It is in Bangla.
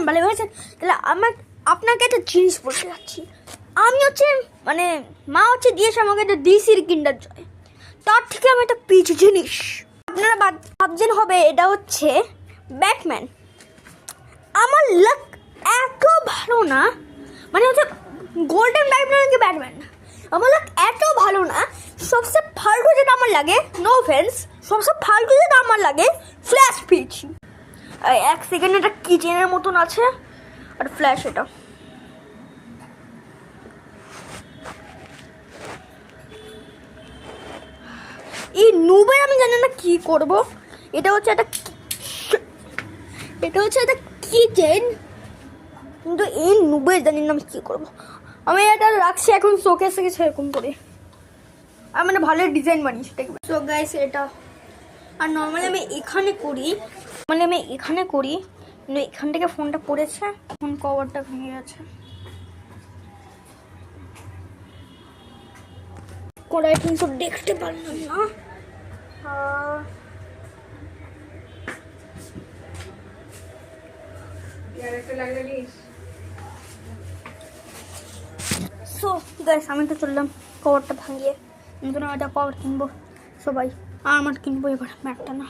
ভালো হয়েছে। তাহলে আপনাকে একটা জিনিস বলতে যাচ্ছি। আমি হচ্ছে মানে মা হচ্ছে দিয়েছে আমাকে একটা ডিসির কিন্ডার জয়, তার থেকে আমি একটা পিচ জিনিস। আপনারা ভাবছেন হবে এটা হচ্ছে ব্যাটম্যান। আমার লাক এত ভালো না, মানে হচ্ছে গোল্ডেন ব্যাটম্যান কি ব্যাটম্যান, আমার লাক এত ভালো না। সবচেয়ে ফালতু যেটা আমার লাগে, নো অফেন্স, সবচেয়ে ফালতু যেটা আমার লাগে ফ্ল্যাশ পিচ। এক সেকেন্ড এটা কিচেনের মতন আছে আর ফ্ল্যাশ এটা। এই নুবে আমি জানি না কি করব। এটা হচ্ছে একটা কিচেন, কিন্তু এই নুবে জানি না আমি কি করব। আমি এটা রাখছি এখন শোকেসে কিছু এরকম করে। আমি মানে ভালো ডিজাইন বানিয়েছি দেখবে। সো গাইস এটা আর নর্মালি আমি এখানে করি, কিন্তু এখান থেকে ফোনটা পড়েছে, ফোন কভারটা ভেঙে গেছে। কড়াই কিন্তু দেখতে পারলাম না। সো গাইস আমি তো চললাম কভারটা ভাঙিয়ে, নতুন একটা কভার কিনবো সবাই, আর আমার কিনবো এবার ম্যাটটা না।